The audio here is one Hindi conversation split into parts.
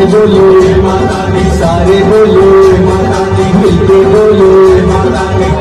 बोले माता दी, सारे बोले माता दी, मिलके बोले माता दी।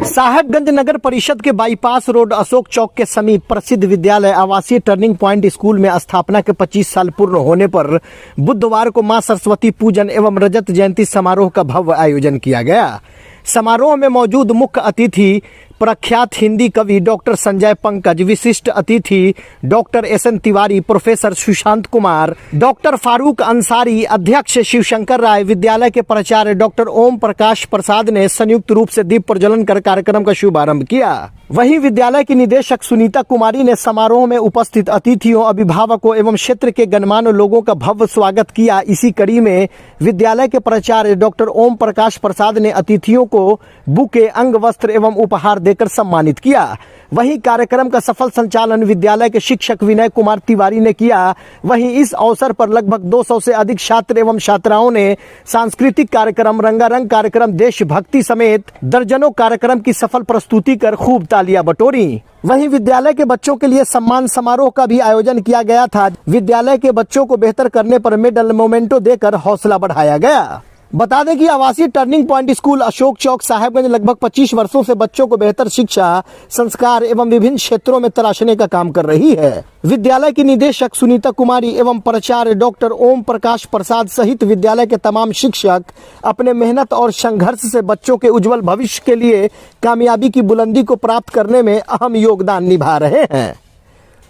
साहेबगंज नगर परिषद के बाईपास रोड अशोक चौक के समीप प्रसिद्ध विद्यालय आवासीय टर्निंग पॉइंट स्कूल में स्थापना के 25 साल पूर्ण होने पर बुधवार को मां सरस्वती पूजन एवं रजत जयंती समारोह का भव्य आयोजन किया गया। समारोह में मौजूद मुख्य अतिथि प्रख्यात हिंदी कवि डॉक्टर संजय पंकज, विशिष्ट अतिथि doctor SN Tiwari, professor Sushant Kumar, doctor Farooq Ansari, अध्यक्ष शिवशंकर राय, विद्यालय के प्राचार्य डॉक्टर ओम प्रकाश प्रसाद ने संयुक्त रूप से दीप प्रज्वलन कर कार्यक्रम का शुभारंभ किया। वहीं विद्यालय की निदेशक सुनीता कुमारी ने समारोह में उपस्थित अतिथियों, अभिभावकों एवं क्षेत्र के गणमान्य लोगों का भव्य स्वागत किया। इसी कड़ी में विद्यालय के प्राचार्य डॉक्टर ओम प्रकाश प्रसाद ने अतिथियों को बुके, अंग वस्त्र एवं उपहार देकर सम्मानित किया। वहीं कार्यक्रम का सफल संचालन विद्यालय के शिक्षक विनय कुमार तिवारी ने किया। वहीं इस अवसर पर लगभग 200 से अधिक छात्र एवं छात्राओं ने सांस्कृतिक कार्यक्रम, रंगारंग कार्यक्रम, देशभक्ति समेत दर्जनों कार्यक्रम की सफल प्रस्तुति कर खूब तालियां बटोरी। वहीं विद्यालय के बच्चों के लिए सम्मान समारोह का भी आयोजन किया गया था। विद्यालय के बच्चों को बेहतर करने पर मेडल, मोमेंटो देकर हौसला बढ़ाया गया। बता दें कि आवासीय टर्निंग पॉइंट स्कूल अशोक चौक साहेबगंज लगभग 25 वर्षों से बच्चों को बेहतर शिक्षा, संस्कार एवं विभिन्न क्षेत्रों में तराशने का काम कर रही है। विद्यालय की निदेशक सुनीता कुमारी एवं प्राचार्य डॉक्टर ओम प्रकाश प्रसाद सहित विद्यालय के तमाम शिक्षक अपने मेहनत और संघर्ष से बच्चों के उज्जवल भविष्य के लिए कामयाबी की बुलंदी को प्राप्त करने में अहम योगदान निभा रहे हैं।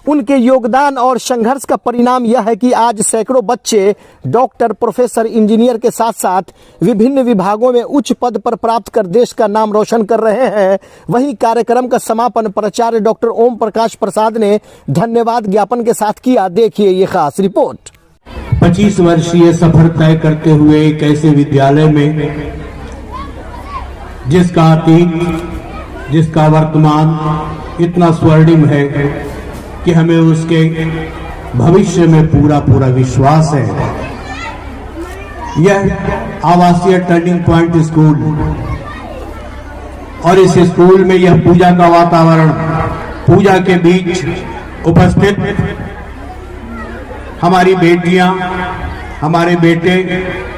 उनके योगदान और संघर्ष का परिणाम यह है कि आज सैकड़ों बच्चे डॉक्टर, प्रोफेसर, इंजीनियर के साथ साथ विभिन्न विभागों में उच्च पद पर प्राप्त कर देश का नाम रोशन कर रहे हैं। वहीं कार्यक्रम का समापन प्राचार्य डॉक्टर ओम प्रकाश प्रसाद ने धन्यवाद ज्ञापन के साथ किया। देखिए ये खास रिपोर्ट। 25 वर्षीय सफर तय करते हुए एक ऐसे विद्यालय में जिसका अतीत, जिसका वर्तमान इतना स्वर्णिम है कि हमें उसके भविष्य में पूरा विश्वास है। यह आवासीय टर्निंग पॉइंट स्कूल और इस स्कूल में यह पूजा का वातावरण, पूजा के बीच उपस्थित हमारी बेटियां, हमारे बेटे,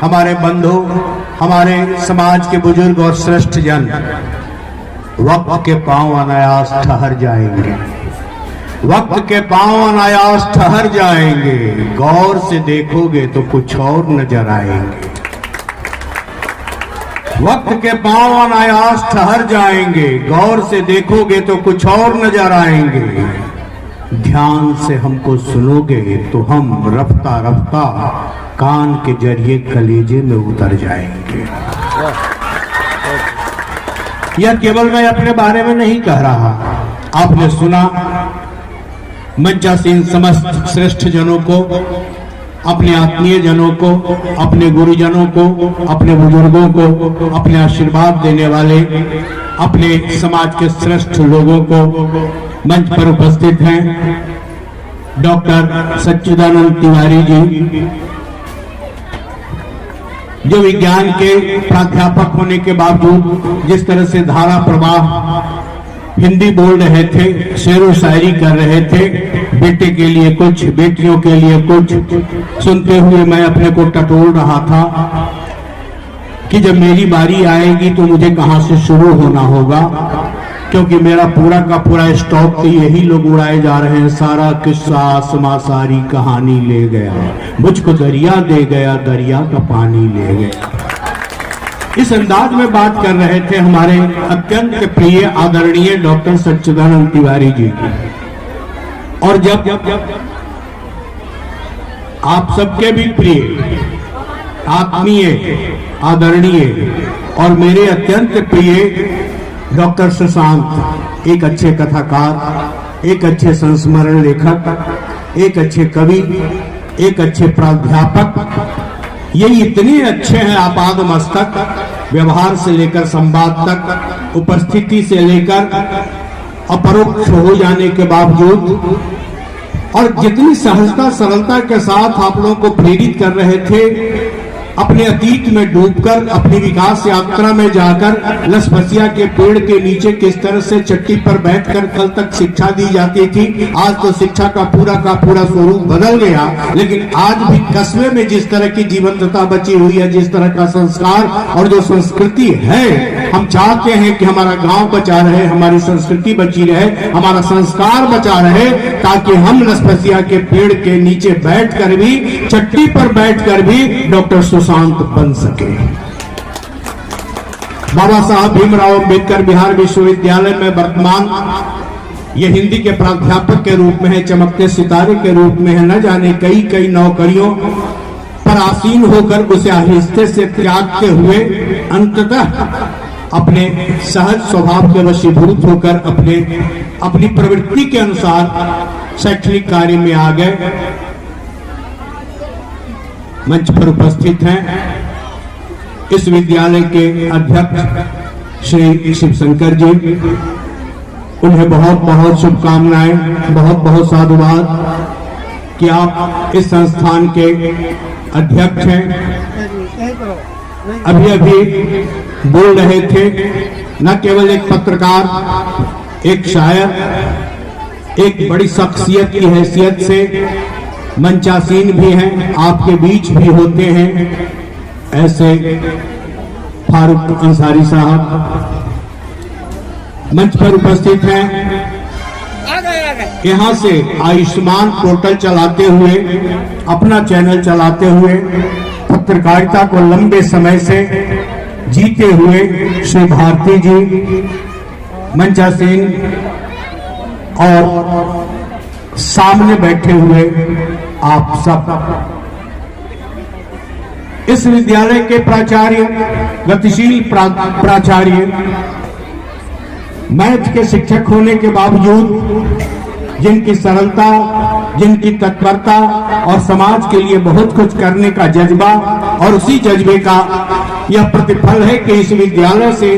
हमारे बंधु, हमारे समाज के बुजुर्ग और श्रेष्ठ जन वक्त के पांव अनायास ठहर जाएंगे। वक्त के पांव अनायास ठहर जाएंगे। गौर से देखोगे तो कुछ और नजर आएंगे। वक्त के पांव अनायास ठहर जाएंगे। गौर से देखोगे तो कुछ और नजर आएंगे। ध्यान से हमको सुनोगे तो हम रफ्ता रफ्ता कान के जरिए कलेजे में उतर जाएंगे। यह केवल मैं अपने बारे में नहीं कह रहा। आपने सुना मंचासीन समस्त श्रेष्ठ जनों को, अपने आत्मीय जनों को, अपने गुरुजनों को, अपने बुजुर्गों को, अपने आशीर्वाद देने वाले अपने समाज के श्रेष्ठ लोगों को मंच पर उपस्थित हैं। डॉक्टर सच्चिदानंद तिवारी जी, जो विज्ञान के प्राध्यापक होने के बावजूद जिस तरह से धारा प्रवाह हिंदी बोल रहे थे, शेरो शायरी कर रहे थे, बेटे के लिए कुछ, बेटियों के लिए कुछ, सुनते हुए मैं अपने को टटोल रहा था कि जब मेरी बारी आएगी तो मुझे कहां से शुरू होना होगा, क्योंकि मेरा पूरा का पूरा स्टॉक तो यही लोग उड़ाए जा रहे हैं। सारा किस्सा आसमां सारी कहानी ले गया, मुझको दरिया दे गया, दरिया का पानी ले गया। इस अंदाज में बात कर रहे थे हमारे अत्यंत प्रिय आदरणीय डॉक्टर सच्चिदानंद तिवारी जी की। और जब आप सबके भी प्रिय, आत्मीय, आदरणीय और मेरे अत्यंत प्रिय डॉक्टर सुशांत एक अच्छे कथाकार, एक अच्छे संस्मरण लेखक, एक अच्छे कवि, एक अच्छे प्राध्यापक, ये इतने अच्छे हैं आपाद मस्तक, व्यवहार से लेकर संवाद तक, उपस्थिति से लेकर अपरोक्ष हो जाने के बावजूद, और जितनी सहजता सरलता के साथ आप लोगों को प्रेरित कर रहे थे अपने अतीत में डूबकर अपनी विकास यात्रा में जाकर लसपसिया के पेड़ के नीचे किस तरह से चट्टी पर बैठकर कल तक शिक्षा दी जाती थी, आज तो शिक्षा का पूरा स्वरूप बदल गया। लेकिन आज भी कस्बे में जिस तरह की जीवंतता बची हुई है, जिस तरह का संस्कार और जो संस्कृति है, हम चाहते हैं कि हमारा गांव बचा रहे, हमारी संस्कृति बची रहे, हमारा संस्कार बचा रहे, ताकि हम लसपसिया के पेड़ के नीचे बैठकर भी, चट्टी पर बैठकर भी डॉक्टर सुशांत बन सके। बाबा साहब भीमराव अंबेडकर बिहार विश्वविद्यालय में वर्तमान ये हिंदी के प्राध्यापक के रूप में है, चमकते सितारे के रूप में है। न जाने कई नौकरियों पर आसीन होकर उसे आहिस्ते से त्यागते हुए अंततः अपने सहज स्वभाव के वशीभूत होकर अपनी प्रवृत्ति के अनुसार शैक्षणिक कार्य में आ गए। मंच पर उपस्थित हैं इस विद्यालय के अध्यक्ष श्री शिवशंकर जी, उन्हें बहुत बहुत शुभकामनाएं, बहुत बहुत साधुवाद कि आप इस संस्थान के अध्यक्ष हैं। अभी बोल रहे थे, न केवल एक पत्रकार, एक शायर, एक बड़ी शख्सियत की हैसियत से मंचासीन भी हैं, आपके बीच भी होते हैं ऐसे फारूक अंसारी साहब मंच पर उपस्थित हैं। यहां से आयुष्मान पोर्टल चलाते हुए, अपना चैनल चलाते हुए, पत्रकारिता को लंबे समय से जीते हुए श्री भारती जी, मंचासीन और सामने बैठे हुए आप सब, इस विद्यालय के प्राचार्य, गतिशील प्राचार्य, मैथ के शिक्षक होने के बावजूद जिनकी सरलता, जिनकी तत्परता और समाज के लिए बहुत कुछ करने का जज्बा, और उसी जज्बे का यह प्रतिफल है कि इस विद्यालय से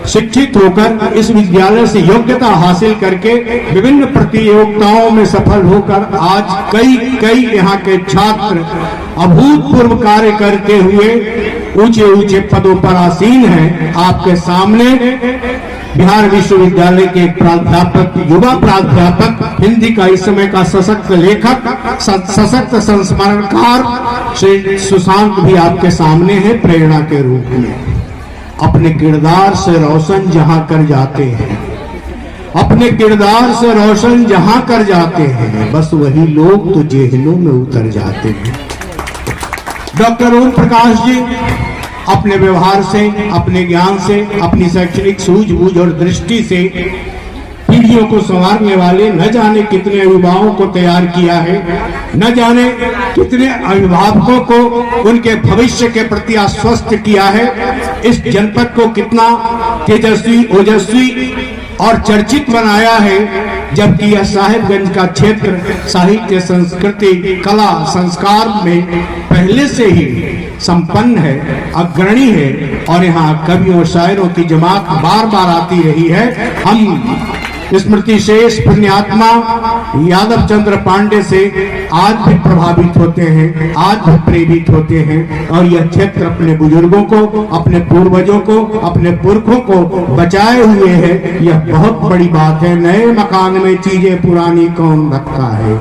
शिक्षित होकर, इस विद्यालय से योग्यता हासिल करके विभिन्न प्रतियोगिताओं में सफल होकर आज कई यहाँ के छात्र अभूतपूर्व कार्य करते हुए ऊंचे ऊंचे पदों पर आसीन हैं। आपके सामने बिहार विश्वविद्यालय के एक प्राध्यापक, युवा प्राध्यापक, हिंदी का इस समय का सशक्त लेखक, सशक्त संस्मरणकार श्री सुशांत भी आपके सामने है प्रेरणा के रूप में। अपने किरदार से रोशन जहां कर जाते हैं, अपने किरदार से रोशन जहां कर जाते हैं, बस वही लोग तो जेहनों में उतर जाते हैं। डॉक्टर ओम प्रकाश जी अपने व्यवहार से, अपने ज्ञान से, अपनी शैक्षणिक सूझबूझ और दृष्टि से पीढ़ियों को संवारने वाले न जाने कितने अभिभावकों को तैयार किया है, न जाने कितने अभिभावकों को उनके भविष्य के प्रति आश्वस्त किया है। इस जनपद को कितना तेजस्वी, ओजस्वी और चर्चित बनाया है, जबकि यह साहिबगंज का क्षेत्र साहित्य, संस्कृति, कला, संस्कार में पहले से ही संपन्न है, अग्रणी है, और यहाँ कवियों और शायरों की जमात बार बार आती रही है। हम स्मृति शेष पुण्यात्मा यादव चंद्र पांडे से आज भी प्रभावित होते हैं, आज भी प्रेरित होते हैं, और यह क्षेत्र अपने बुजुर्गों को, अपने पूर्वजों को, अपने पुरखों को बचाए हुए है। यह बहुत बड़ी बात है। नए मकान में चीजें पुरानी कौन रखता है,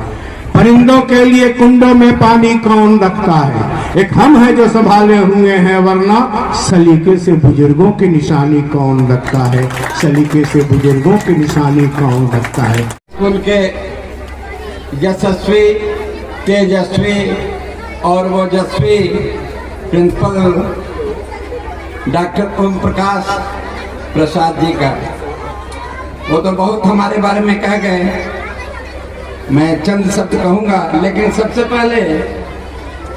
परिंदों के लिए कुंडों में पानी कौन रखता है। एक हम है जो संभाले हुए हैं, वरना सलीके से बुजुर्गों की निशानी कौन रखता है, सलीके से बुजुर्गों की निशानी कौन रखता है। स्कूल के यशस्वी, तेजस्वी और ओजस्वी प्रिंसिपल डॉक्टर ओम प्रकाश प्रसाद जी का, वो तो बहुत हमारे बारे में कह गए, मैं चंद शब्द कहूँगा। लेकिन सबसे पहले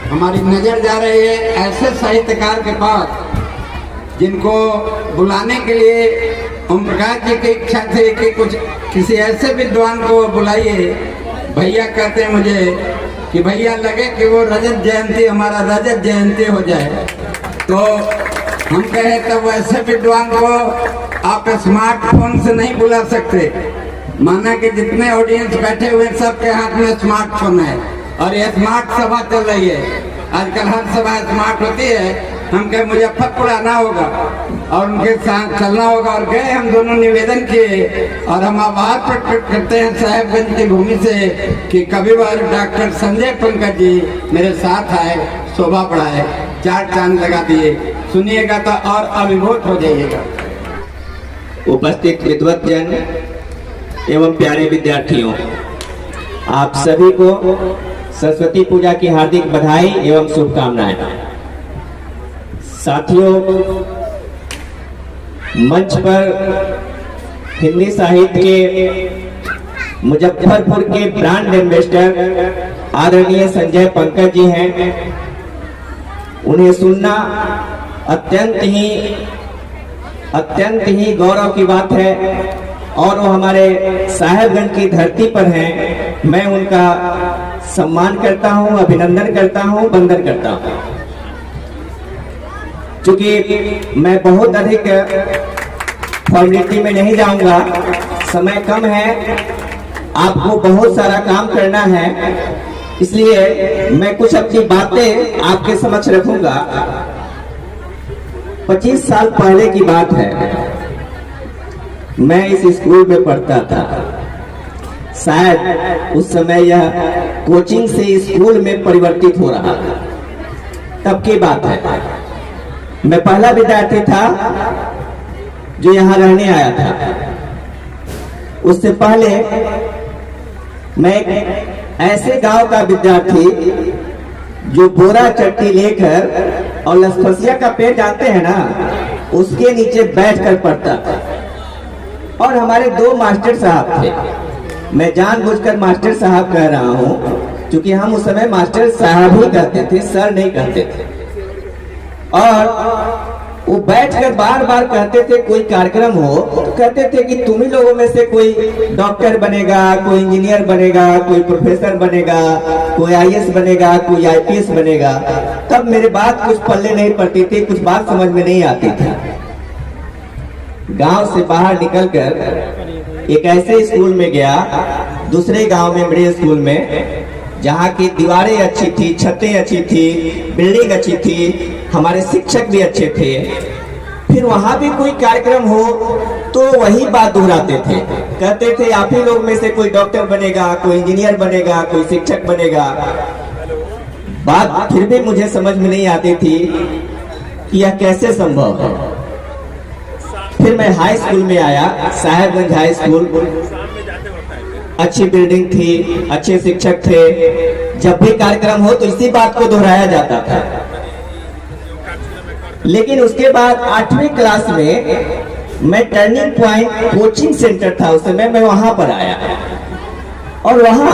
हमारी नज़र जा रही है ऐसे साहित्यकार के पास जिनको बुलाने के लिए ओम प्रकाश जी की इच्छा थी कि कुछ किसी ऐसे विद्वान को बुलाइए। भैया कहते हैं मुझे कि भैया लगे कि वो रजत जयंती, हमारा रजत जयंती हो जाए, तो हम कहे तब वैसे विद्वान को आप स्मार्टफोन से नहीं बुला सकते। माना कि जितने ऑडियंस बैठे हुए सबके हाथ में स्मार्टफोन है और ये स्मार्ट सभा चल रही है। आजकल हर सभा स्मार्ट होती है। हम कहे मुजफ्फरपुर आना होगा और उनके साथ चलना होगा, और गए हम दोनों निवेदन किए और हम आभार प्रकट करते हैं साहेबगंज की भूमि से कि कभी बार डॉक्टर संजय पंकज जी मेरे साथ आए, शोभा बढ़ाए, 4 चांद लगा दिए। सुनिएगा तो और अभिभूत हो जाइएगा। उपस्थित विद्वत जन एवं प्यारे विद्यार्थियों, आप सभी को सरस्वती पूजा की हार्दिक बधाई एवं शुभकामनाएं। साथियों, मंच पर हिंदी साहित्य के मुजफ्फरपुर के ब्रांड एम्बेसडर आदरणीय संजय पंकज जी हैं। उन्हें सुनना अत्यंत ही गौरव की बात है और वो हमारे साहेबगंज की धरती पर हैं। मैं उनका सम्मान करता हूं, अभिनंदन करता हूं, वंदन करता हूं। चूंकि मैं बहुत अधिक फॉर्मेलिटी में नहीं जाऊंगा, समय कम है, आपको बहुत सारा काम करना है, इसलिए मैं कुछ अपनी बातें आपके समक्ष रखूंगा। 25 साल पहले की बात है, मैं इस स्कूल में पढ़ता था। शायद उस समय यह कोचिंग से स्कूल में परिवर्तित हो रहा था, तब की बात है। मैं पहला विद्यार्थी था जो यहाँ रहने आया था। उससे पहले मैं एक ऐसे गांव का विद्यार्थी जो बोरा चट्टी लेकर और लसफसिया का पेड़ जानते हैं ना, उसके नीचे बैठकर पढ़ता था। और हमारे 2 मास्टर साहब थे। मैं जानबूझकर मास्टर साहब कह रहा हूं, क्योंकि हम उस समय मास्टर साहब ही कहते थे, सर नहीं कहते थे। और वो बैठकर बार बार कहते थे, कोई कार्यक्रम हो तो कहते थे कि तुम ही लोगों में से कोई डॉक्टर बनेगा, कोई इंजीनियर बनेगा, कोई प्रोफेसर बनेगा, कोई आईएएस बनेगा, कोई आईपीएस बनेगा। तब मेरे बात कुछ पल्ले नहीं पड़ती थी, कुछ बात समझ में नहीं आती थी। गांव से बाहर निकलकर एक ऐसे स्कूल में गया, दूसरे गांव में मिडिल स्कूल में, जहाँ की दीवारें अच्छी थी, छतें अच्छी थी, बिल्डिंग अच्छी थी, हमारे शिक्षक भी अच्छे थे। फिर वहां भी कोई कार्यक्रम हो तो वही बात दोहराते थे, कहते थे आप ही लोग में से कोई डॉक्टर बनेगा, कोई इंजीनियर बनेगा, कोई शिक्षक बनेगा। बात फिर भी मुझे समझ में नहीं आती थी कि यह कैसे संभव है। फिर मैं हाई स्कूल में आया, साहेबगंज हाई स्कूल। अच्छी बिल्डिंग थी, अच्छे शिक्षक थे, जब भी कार्यक्रम हो तो इसी बात को दोहराया जाता था। लेकिन उसके बाद 8वीं क्लास में मैं टर्निंग पॉइंट कोचिंग सेंटर था उस समय, मैं वहां पर आया और वहां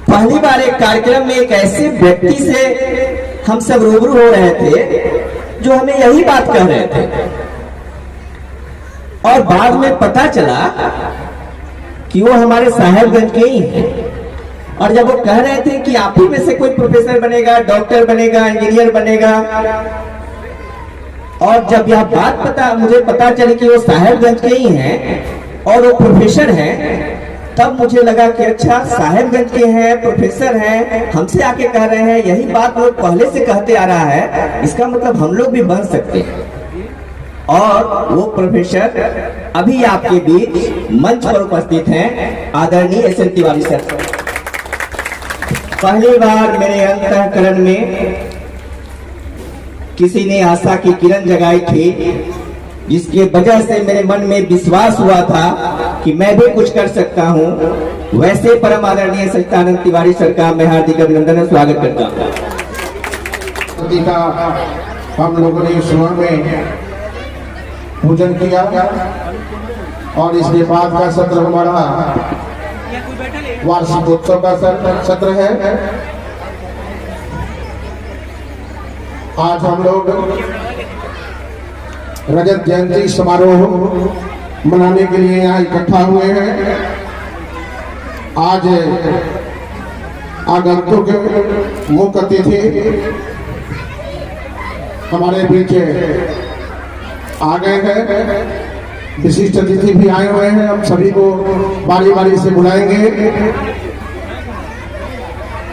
पहली बार एक कार्यक्रम में एक ऐसे व्यक्ति से हम सब रूबरू हो रहे थे जो हमें यही बात कह रहे थे। और बाद में पता चला कि वो हमारे साहेबगंज के ही हैं। और जब वो कह रहे थे कि आप ही में से कोई प्रोफेसर बनेगा, डॉक्टर बनेगा, इंजीनियर बनेगा, और जब यह बात मुझे पता चली कि वो साहेबगंज के ही हैं और वो प्रोफेसर हैं, तब मुझे लगा कि अच्छा साहेबगंज के हैं, प्रोफेसर हैं, हमसे आके कह रहे हैं, यही बात लोग पहले से कहते आ रहा है, इसका मतलब हम लोग भी बन सकते हैं। और वो प्रोफेसर अभी आपके बीच मंच पर उपस्थित हैं, आदरणीय एस.एन. तिवारी सर। पहली बार मेरे अंतःकरण में किसी ने आशा की किरण जगाई थी, जिसकी वजह से मेरे मन में विश्वास हुआ था कि मैं भी कुछ कर सकता हूं। वैसे परम आदरणीय सच्चिदानंद तिवारी सर का मैं हार्दिक अभिनंदन और स्वागत करता हूं। हम लोगों ने सुबह में पूजन किया और इसके बाद का सत्र हमारा वार्षिकोत्सव का सत्र है। आज हम लोग रजत जयंती समारोह मनाने के लिए यहाँ इकट्ठा हुए हैं। आज आगंतुक मुख्य अतिथि हमारे बीच आ गए हैं, विशिष्ट अतिथि भी आए हुए हैं। हम सभी को बारी बारी से बुलाएंगे।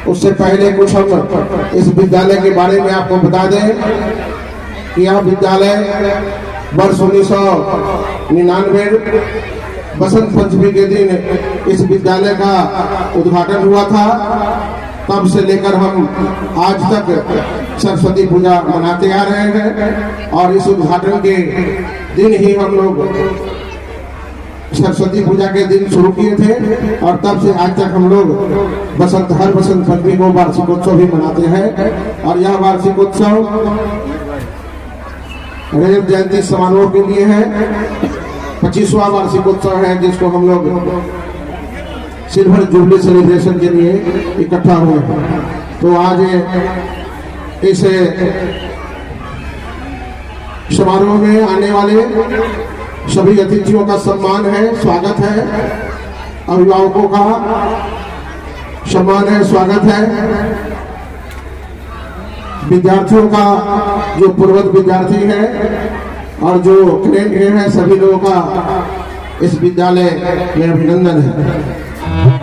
उससे पहले कुछ हम इस विद्यालय के बारे में आपको बता दें कि यह विद्यालय वर्ष 1999 बसंत पंचमी के दिन इस विद्यालय का उद्घाटन हुआ था। तब से लेकर हम आज तक सरस्वती पूजा मनाते आ रहे हैं और इस उद्घाटन के दिन ही हम लोग सरस्वती पूजा के दिन शुरू किए थे और तब से आज तक हम लोग हर बसंत पंचमी को वार्षिकोत्सव भी मनाते हैं। और यह वार्षिकोत्सव रजत जयंती समारोह के लिए है। 25वां वार्षिकोत्सव है जिसको हम लोग सिल्वर जुबली सेलिब्रेशन के लिए इकट्ठा हुए हैं। तो आज इस समारोह में आने वाले सभी अतिथियों का सम्मान है, स्वागत है। अभिभावकों का सम्मान है, स्वागत है। विद्यार्थियों का जो पूर्वज विद्यार्थी है और जो क्रेडिट है, सभी लोगों का इस विद्यालय में अभिनंदन है।